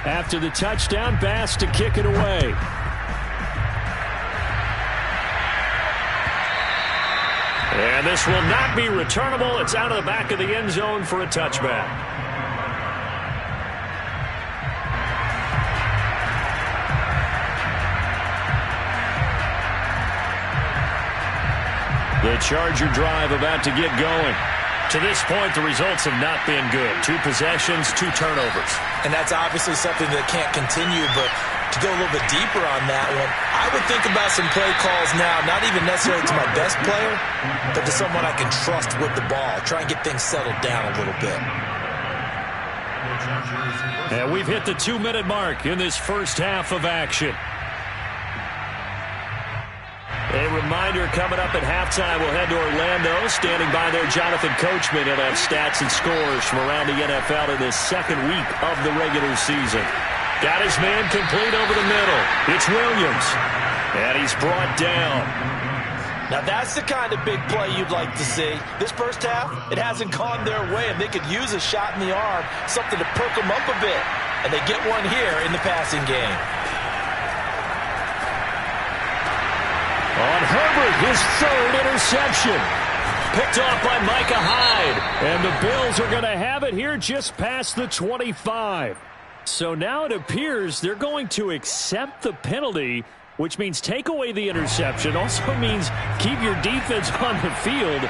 After the touchdown, Bass to kick it away. And this will not be returnable. It's out of the back of the end zone for a touchback. The Charger drive about to get going. To this point, the results have not been good. 2 possessions, 2 turnovers. And that's obviously something that can't continue, but to go a little bit deeper on that one, I would think about some play calls now, not even necessarily to my best player, but to someone I can trust with the ball. Try and get things settled down a little bit. And we've hit the 2-minute mark in this first half of action. A reminder coming up at halftime, we'll head to Orlando. Standing by there, Jonathan Coachman. He'll have stats and scores from around the NFL in this second week of the regular season. Got his man complete over the middle. It's Williams. And he's brought down. Now that's the kind of big play you'd like to see. This first half, it hasn't gone their way, and they could use a shot in the arm, something to perk them up a bit. And they get one here in the passing game. On Herbert, his 3rd interception. Picked off by Micah Hyde. And the Bills are going to have it here just past the 25. So now it appears they're going to accept the penalty, which means take away the interception. Also means keep your defense on the field.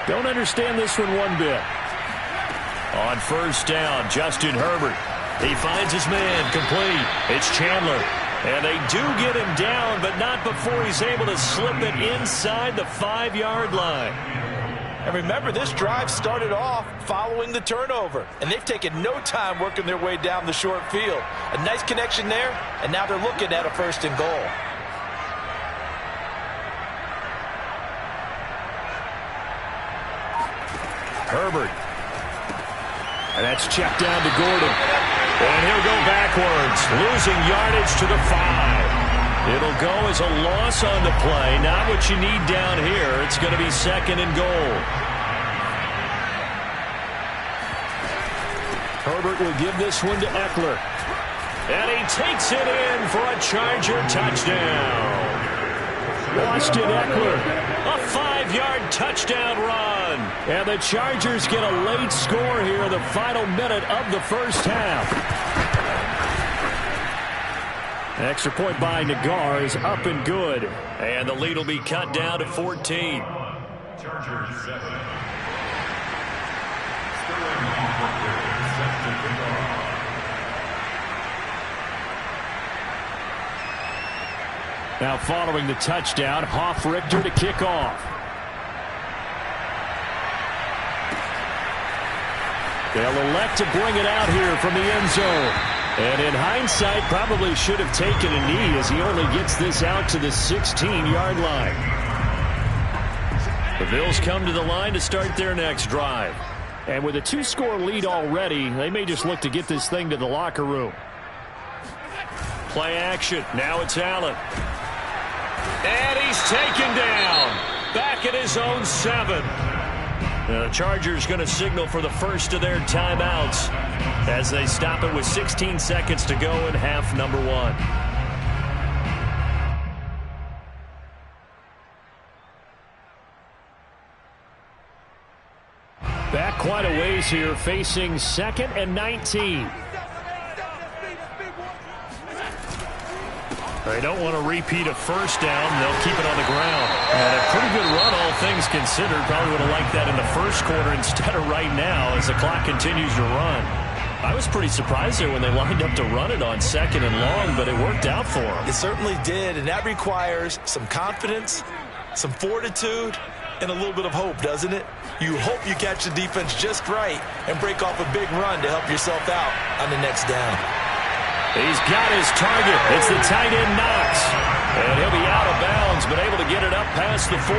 Don't understand this one bit. On first down, Justin Herbert. He finds his man complete. It's Chandler. And they do get him down, but not before he's able to slip it inside the 5-yard line. And remember, this drive started off following the turnover. And they've taken no time working their way down the short field. A nice connection there, and now they're looking at a 1st and goal. Herbert. And that's checked down to Gordon. And he'll go backwards, losing yardage to the 5. It'll go as a loss on the play. Not what you need down here. It's going to be 2nd and goal. Herbert will give this one to Eckler. And he takes it in for a Charger touchdown. Austin Eckler, a 5-yard touchdown run. And the Chargers get a late score here in the final minute of the first half. An extra point by Nagar is up and good. And the lead will be cut down to 14. Chargers 7. Now following the touchdown, Hoff-Richter to kick off. They'll elect to bring it out here from the end zone. And in hindsight, probably should have taken a knee as he only gets this out to the 16-yard line. The Bills come to the line to start their next drive. And with a 2-score lead already, they may just look to get this thing to the locker room. Play action. Now it's Allen. And he's taken down. Back at his own 7. The Chargers going to signal for the first of their timeouts as they stop it with 16 seconds to go in half number 1. Back quite a ways here, facing 2nd and 19. They don't want to repeat a first down. They'll keep it on the ground. And a pretty good run, all things considered. Probably would have liked that in the first quarter instead of right now as the clock continues to run. I was pretty surprised there when they lined up to run it on 2nd and long, but it worked out for them. It certainly did, and that requires some confidence, some fortitude, and a little bit of hope, doesn't it? You hope you catch the defense just right and break off a big run to help yourself out on the next down. He's got his target. It's the tight end Knox. And he'll be out of bounds, but able to get it up past the 45.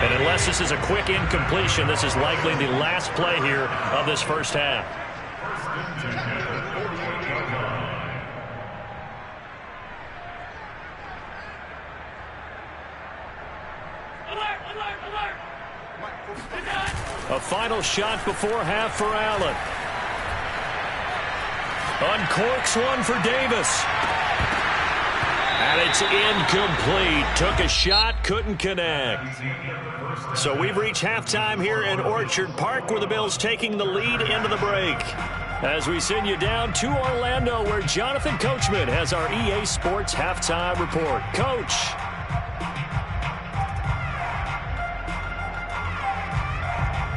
And unless this is a quick incompletion, this is likely the last play here of this first half. A final shot before half for Allen. Uncorks one for Davis. And it's incomplete. Took a shot, couldn't connect. So we've reached halftime here in Orchard Park, where the Bills taking the lead into the break. As we send you down to Orlando, where Jonathan Coachman has our EA Sports halftime report. Coach.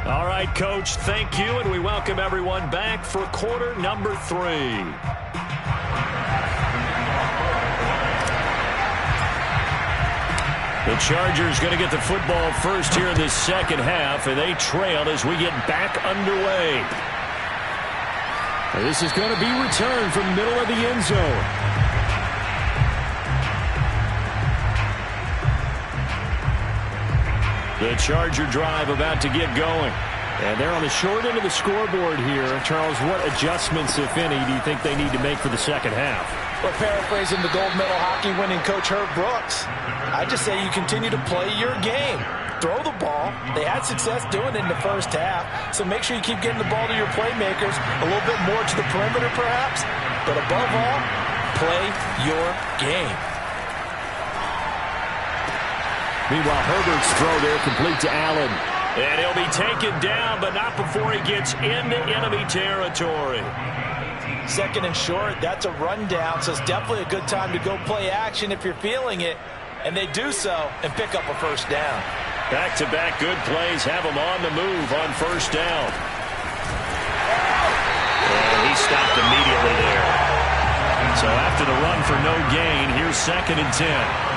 All right, Coach, thank you, and we welcome everyone back for quarter number 3. The Chargers going to get the football first here in this second half, and they trail as we get back underway. This is going to be returned from the middle of the end zone. The Charger drive about to get going. And they're on the short end of the scoreboard here. Charles, what adjustments, if any, do you think they need to make for the second half? Well, paraphrasing the gold medal hockey winning coach Herb Brooks, I just say you continue to play your game. Throw the ball. They had success doing it in the first half, so make sure you keep getting the ball to your playmakers, a little bit more to the perimeter perhaps, but above all, play your game. Meanwhile, Herbert's throw there complete to Allen. And he'll be taken down, but not before he gets into enemy territory. Second and short, that's a rundown, so it's definitely a good time to go play action if you're feeling it. And they do so and pick up a first down. Back-to-back good plays have them on the move on first down. And he stopped immediately there. So after the run for no gain, here's 2nd and 10.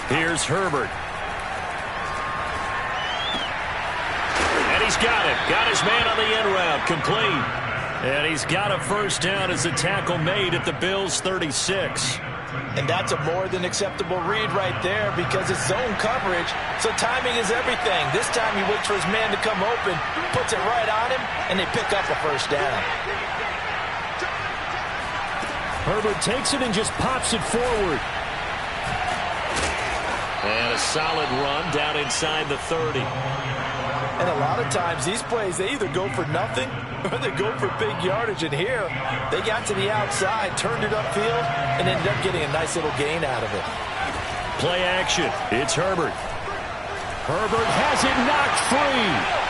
Here's Herbert. And he's got it. Got his man on the end route. Complete. And he's got a first down as the tackle made at the Bills' 36. And that's a more than acceptable read right there because it's zone coverage, so timing is everything. This time he waits for his man to come open, puts it right on him, and they pick up a first down. Herbert takes it and just pops it forward. And a solid run down inside the 30. And a lot of times these plays, they either go for nothing or they go for big yardage. And here, they got to the outside, turned it upfield, and ended up getting a nice little gain out of it. Play action. It's Herbert. Herbert has it knocked free.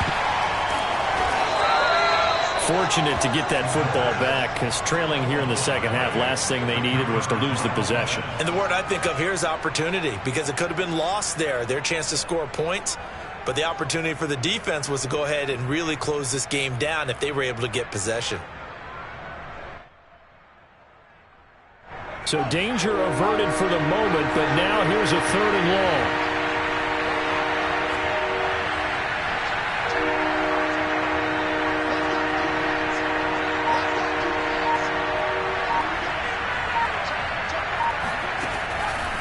Fortunate to get that football back, because trailing here in the second half, last thing they needed was to lose the possession. And the word I think of here is opportunity, because it could have been lost there, their chance to score points. But the opportunity for the defense was to go ahead and really close this game down if they were able to get possession. So danger averted for the moment, but now here's a 3rd and long.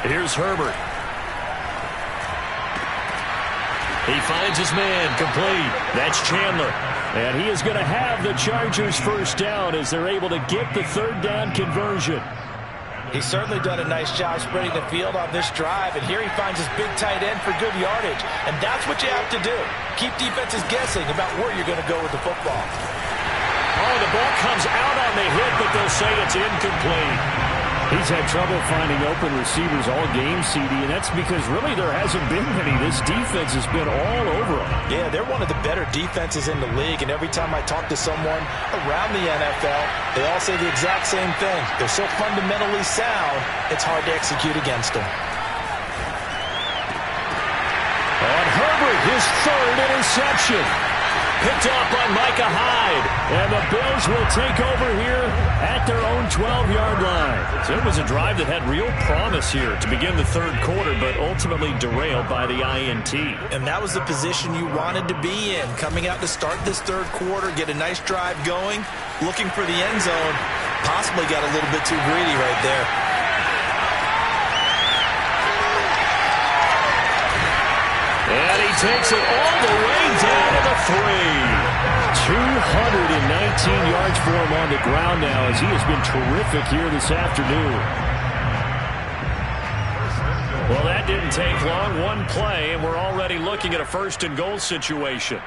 Here's Herbert. He finds his man, complete. That's Chandler. And he is going to have the Chargers first down as they're able to get the 3rd down conversion. He's certainly done a nice job spreading the field on this drive, and here he finds his big tight end for good yardage. And that's what you have to do. Keep defenses guessing about where you're going to go with the football. Oh, the ball comes out on the hit, but they'll say it's incomplete. He's had trouble finding open receivers all game, CD, and that's because really there hasn't been any. This defense has been all over him. Yeah, they're one of the better defenses in the league, and every time I talk to someone around the NFL, they all say the exact same thing. They're so fundamentally sound, it's hard to execute against them. On Herbert, his 3rd interception. Picked off by Micah Hyde. And the Bills will take over here at their own 12-yard line. So it was a drive that had real promise here to begin the 3rd quarter, but ultimately derailed by the INT. And that was the position you wanted to be in. Coming out to start this 3rd quarter, get a nice drive going, looking for the end zone. Possibly got a little bit too greedy right there. And he takes it all the way down to the 3. 219 yards for him on the ground now as he has been terrific here this afternoon. Well, that didn't take long. One play, and we're already looking at a 1st and goal situation.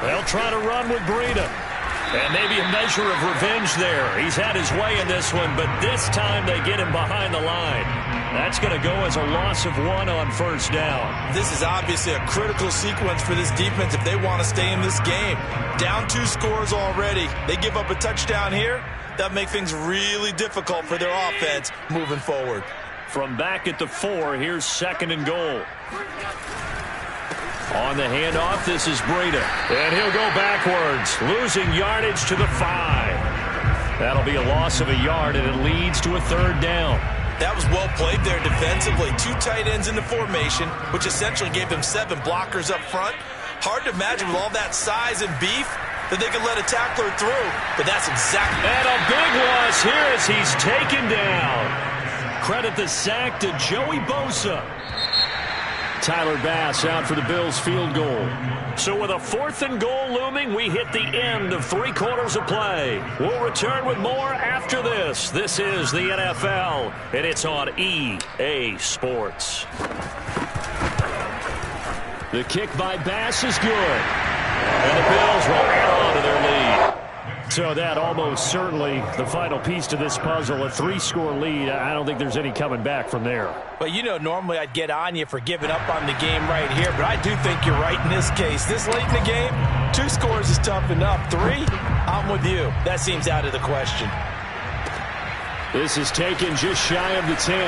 They'll try to run with Breida. And maybe a measure of revenge there. He's had his way in this one, but this time they get him behind the line. That's going to go as a loss of 1 on 1st down. This is obviously a critical sequence for this defense if they want to stay in this game. Down 2 scores already. They give up a touchdown here. That'll make things really difficult for their offense moving forward. From back at the 4, here's 2nd and goal. On the handoff, this is Breida. And he'll go backwards, losing yardage to the 5. That'll be a loss of a yard, and it leads to a 3rd down. That was well played there defensively. 2 tight ends in the formation, which essentially gave them 7 blockers up front. Hard to imagine with all that size and beef that they could let a tackler through, but that's exactly. And a big loss here as he's taken down. Credit the sack to Joey Bosa. Tyler Bass out for the Bills field goal. So with a 4th and goal looming, we hit the end of 3 quarters of play. We'll return with more after this. This is the NFL, and it's on EA Sports. The kick by Bass is good. And the Bills will add on to their lead. So that almost certainly the final piece to this puzzle, a 3-score lead. I don't think there's any coming back from there. But you know, normally I'd get on you for giving up on the game right here, but I do think you're right in this case. This late in the game, 2 scores is tough enough. 3, I'm with you. That seems out of the question. This is taken just shy of the 10.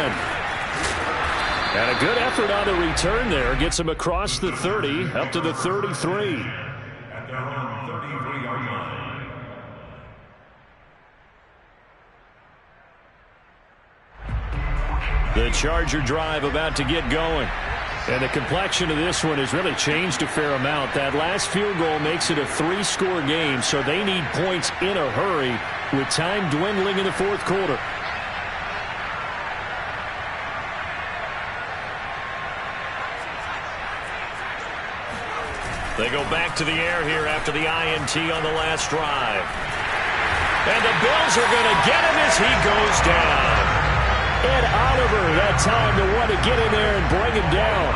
And a good effort on the return there. Gets him across the 30, up to the 33. At their own 33-yard line. The Charger drive about to get going. And the complexion of this one has really changed a fair amount. That last field goal makes it a 3-score game, so they need points in a hurry with time dwindling in the 4th quarter. They go back to the air here after the INT on the last drive. And the Bills are going to get him as he goes down. Ed Oliver, that time to want to get in there and bring him down.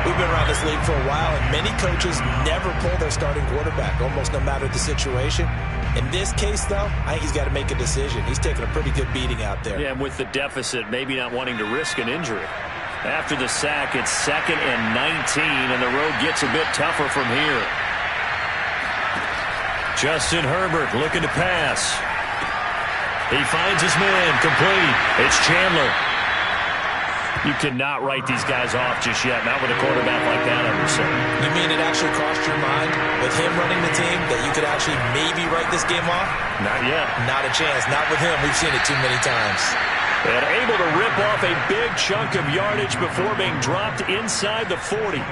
We've been around this league for a while, and many coaches never pull their starting quarterback, almost no matter the situation. In this case, though, I think he's got to make a decision. He's taking a pretty good beating out there. Yeah, and with the deficit, maybe not wanting to risk an injury. After the sack, it's 2nd and 19, and the road gets a bit tougher from here. Justin Herbert looking to pass. He finds his man, complete. It's Chandler. You cannot write these guys off just yet, not with a quarterback like that, I would say. You mean it actually crossed your mind with him running the team that you could actually maybe write this game off? Not yet. Not a chance. Not with him. We've seen it too many times. And able to rip off a big chunk of yardage before being dropped inside the 40.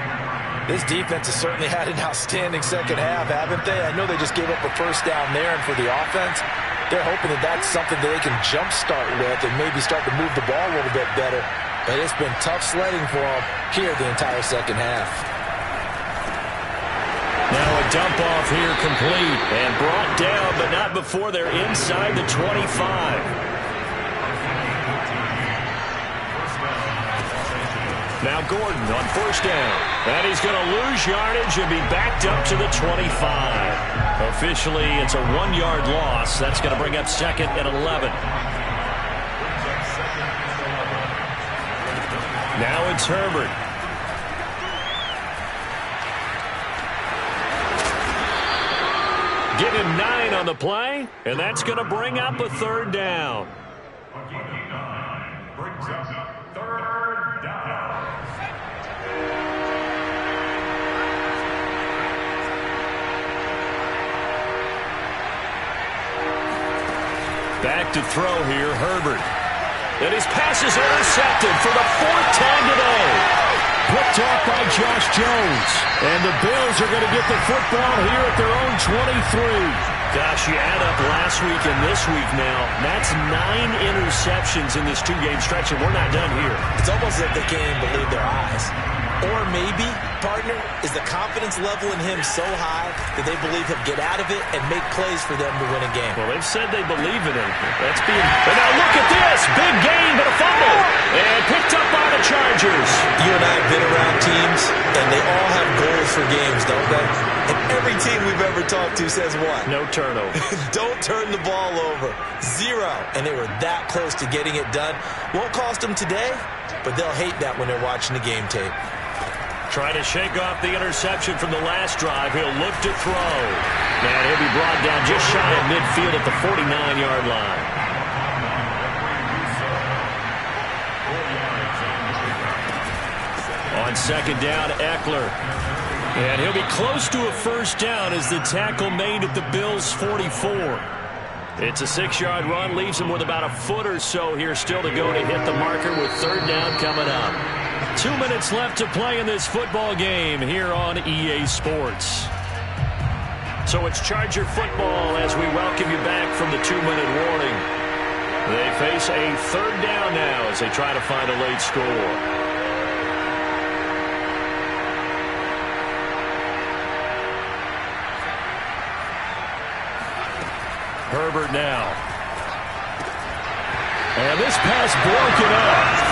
This defense has certainly had an outstanding second half, haven't they? I know they just gave up a 1st down there, and for the offense, they're hoping that that's something that they can jumpstart with and maybe start to move the ball a little bit better. But it's been tough sledding for them here the entire second half. Now a dump off here complete and brought down, but not before they're inside the 25. Now Gordon on 1st down. And he's going to lose yardage and be backed up to the 25. Officially, it's a 1-yard loss. That's going to bring up 2nd and 11. Now it's Herbert. Give him 9 on the play, and that's going to bring up a 3rd down. Brings up 3rd down. Back to throw here, Herbert. And his pass is intercepted for the 4th time today. Picked off by Josh Jones. And the Bills are going to get the football here at their own 23. Gosh, you add up last week and this week now. That's 9 interceptions in this 2-game stretch, and we're not done here. It's almost as if they can't even believe their eyes. Or maybe, partner, is the confidence level in him so high that they believe he'll get out of it and make plays for them to win a game. Well, they've said they believe in him. That's being... And now look at this. Big gain, but a fumble. And picked up by the Chargers. You and I have been around teams, and they all have goals for games, don't they? And every team we've ever talked to says what? No turnover. Don't turn the ball over. 0. And they were that close to getting it done. Won't cost them today, but they'll hate that when they're watching the game tape. Trying to shake off the interception from the last drive. He'll look to throw. And he'll be brought down just shy of midfield at the 49-yard line. On second down, Eckler. And he'll be close to a first down as the tackle made at the Bills' 44. It's a 6-yard run, leaves him with about a foot or so here still to go to hit the marker with third down coming up. 2 minutes left to play in this football game here on EA Sports. So it's Charger football as we welcome you back from the 2-minute warning. They face a third down now as they try to find a late score. Herbert now. And this pass broken up.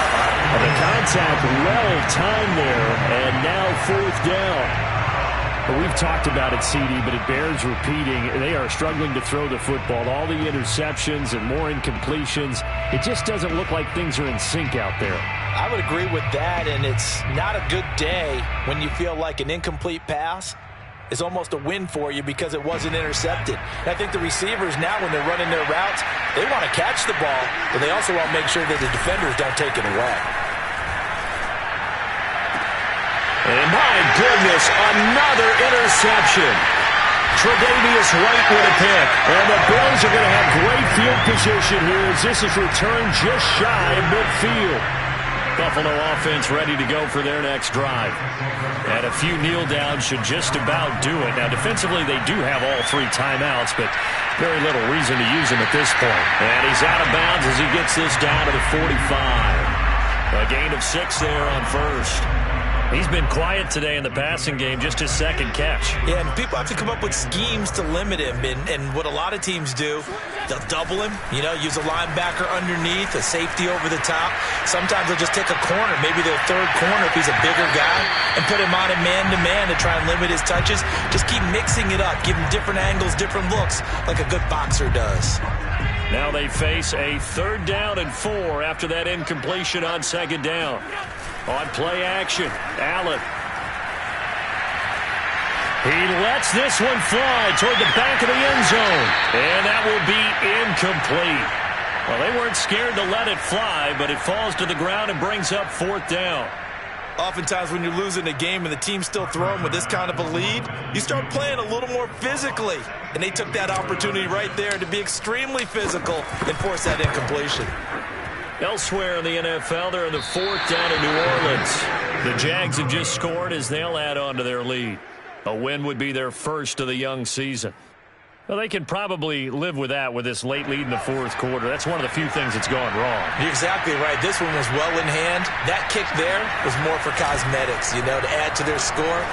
And the contact well timed there, and now fourth down. Well, we've talked about it, CD, but it bears repeating. They are struggling to throw the football. All the interceptions and more incompletions. It just doesn't look like things are in sync out there. I would agree with that, and it's not a good day when you feel like an incomplete pass is almost a win for you because it wasn't intercepted. And I think the receivers now, when they're running their routes, they want to catch the ball, but they also want to make sure that the defenders don't take it away. And my goodness, another interception. Tre'Davious White with a pick. And the Bills are going to have great field position here as this is returned just shy of midfield. Buffalo offense ready to go for their next drive. And a few kneel downs should just about do it. Now, defensively, they do have all 3 timeouts, but very little reason to use them at this point. And he's out of bounds as he gets this down to the 45. A gain of 6 there on first. He's been quiet today in the passing game, just his second catch. Yeah, and people have to come up with schemes to limit him. And what a lot of teams do, they'll double him, use a linebacker underneath, a safety over the top. Sometimes they'll just take a corner, maybe their third corner if he's a bigger guy, and put him on a man-to-man to try and limit his touches. Just keep mixing it up, give him different angles, different looks, like a good boxer does. Now they face a 3rd down and 4 after that incompletion on second down. On play action, Allen. He lets this one fly toward the back of the end zone. And that will be incomplete. Well, they weren't scared to let it fly, but it falls to the ground and brings up 4th down. Oftentimes when you're losing a game and the team's still throwing with this kind of a lead, you start playing a little more physically. And they took that opportunity right there to be extremely physical and force that incompletion. Elsewhere in the NFL, they're in the 4th down in New Orleans. The Jags have just scored as they'll add on to their lead. A win would be their first of the young season. Well, they can probably live with that with this late lead in the 4th quarter. That's one of the few things that's gone wrong. You're exactly right. This one was well in hand. That kick there was more for cosmetics, to add to their score.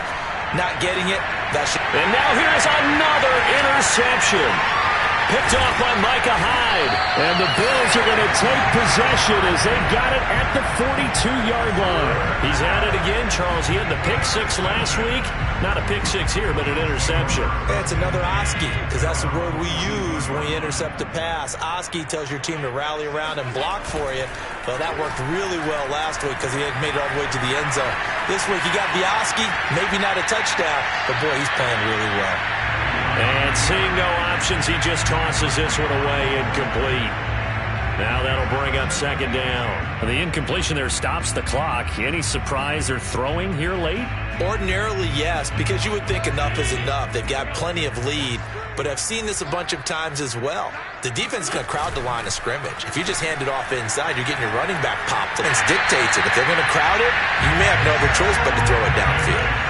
Not getting it. And now here's another interception. Picked off by Micah Hyde. And the Bills are going to take possession as they've got it at the 42-yard line. He's at it again, Charles. He had the pick 6 last week. Not a pick 6 here, but an interception. Yeah, it's another Oski, because that's the word we use when we intercept a pass. Oski tells your team to rally around and block for you. Well, that worked really well last week because he had made it all the way to the end zone. This week, you got the Oski, maybe not a touchdown, but boy, he's playing really well. And seeing no options, he just tosses this one away, incomplete. Now that'll bring up second down. The incompletion there stops the clock. Any surprise they're throwing here late? Ordinarily, yes, because you would think enough is enough. They've got plenty of lead, but I've seen this a bunch of times as well. The defense is going to crowd the line of scrimmage. If you just hand it off inside, you're getting your running back popped. It dictates it. If they're going to crowd it, you may have no other choice but to throw it downfield.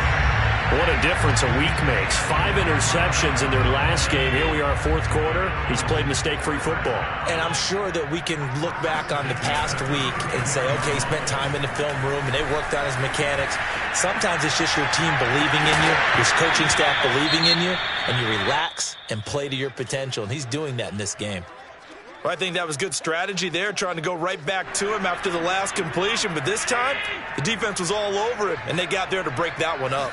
What a difference a week makes. 5 interceptions in their last game. Here we are, fourth quarter. He's played mistake-free football. And I'm sure that we can look back on the past week and say, okay, he spent time in the film room and they worked on his mechanics. Sometimes it's just your team believing in you, your coaching staff believing in you, and you relax and play to your potential. And he's doing that in this game. Well, I think that was good strategy there, trying to go right back to him after the last completion. But this time, the defense was all over it, and they got there to break that one up.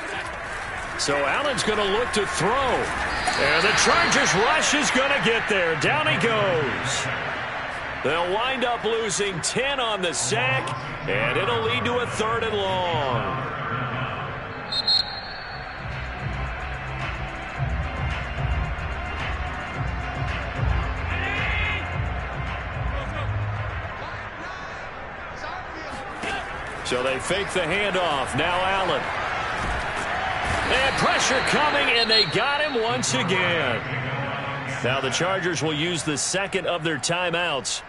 So Allen's going to look to throw. And the Chargers rush is going to get there. Down he goes. They'll wind up losing 10 on the sack, and it'll lead to a 3rd and long. So they fake the handoff. Now Allen. And pressure coming, and they got him once again. Now the Chargers will use the second of their timeouts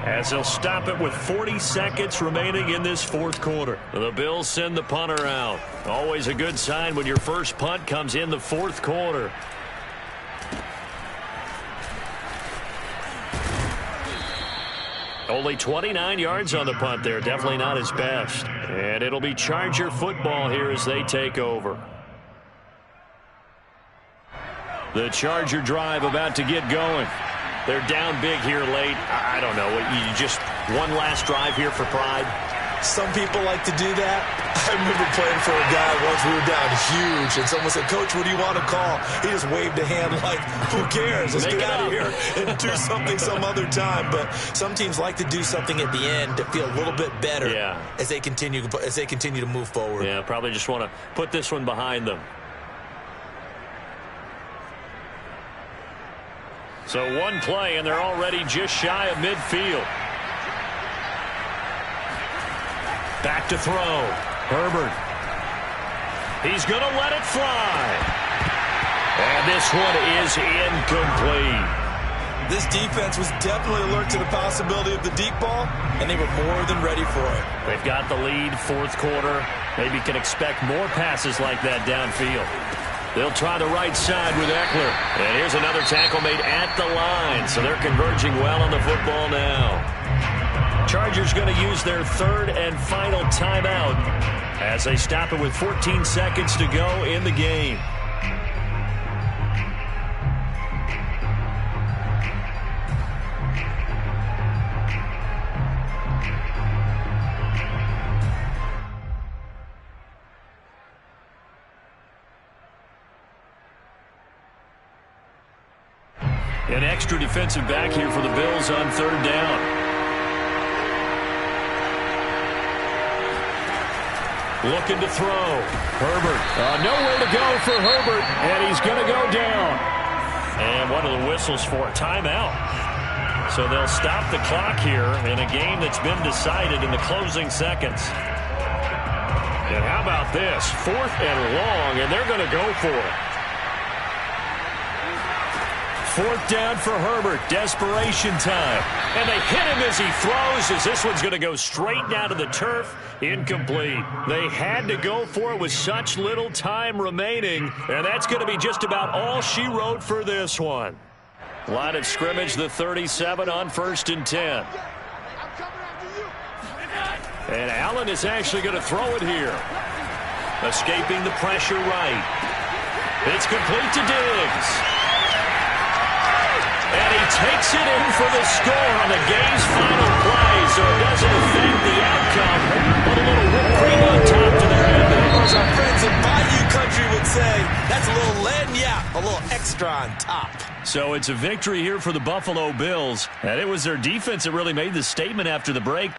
as they'll stop it with 40 seconds remaining in this fourth quarter. The Bills send the punter out. Always a good sign when your first punt comes in the fourth quarter. Only 29 yards on the punt there. Definitely not his best. And it'll be Charger football here as they take over. The Charger drive about to get going. They're down big here late. I don't know. You just one last drive here for pride? Some people like to do that. I remember playing for a guy once. We were down huge, and someone said, "Coach, what do you want to call?" He just waved a hand like, who cares? Let's get out of here and do something some other time. But some teams like to do something at the end to feel a little bit better as they continue to move forward. Yeah, probably just want to put this one behind them. So one play, and they're already just shy of midfield. Back to throw. Herbert. He's going to let it fly. And this one is incomplete. This defense was definitely alert to the possibility of the deep ball, and they were more than ready for it. They've got the lead, fourth quarter. Maybe can expect more passes like that downfield. They'll try the right side with Eckler. And here's another tackle made at the line. So they're converging well on the football now. Chargers going to use their 3rd and final timeout as they stop it with 14 seconds to go in the game. An extra defensive back here for the Bills on 3rd down. Looking to throw. Herbert. Nowhere to go for Herbert, and he's going to go down. And one of the whistles for a timeout. So they'll stop the clock here in a game that's been decided in the closing seconds. And how about this? 4th and long, and they're going to go for it. 4th down for Herbert. Desperation time. And they hit him as he throws, as this one's going to go straight down to the turf. Incomplete. They had to go for it with such little time remaining, and that's going to be just about all she wrote for this one. Line of scrimmage, the 37 on 1st and 10. And Allen is actually going to throw it here. Escaping the pressure right. It's complete to Diggs. And he takes it in for the score on the game's final play, so it doesn't affect the outcome. But a little whipped cream on top to their ending. As our friends in Bayou Country would say, that's a little lagniappe, a little extra on top. So it's a victory here for the Buffalo Bills, and it was their defense that really made the statement after the break.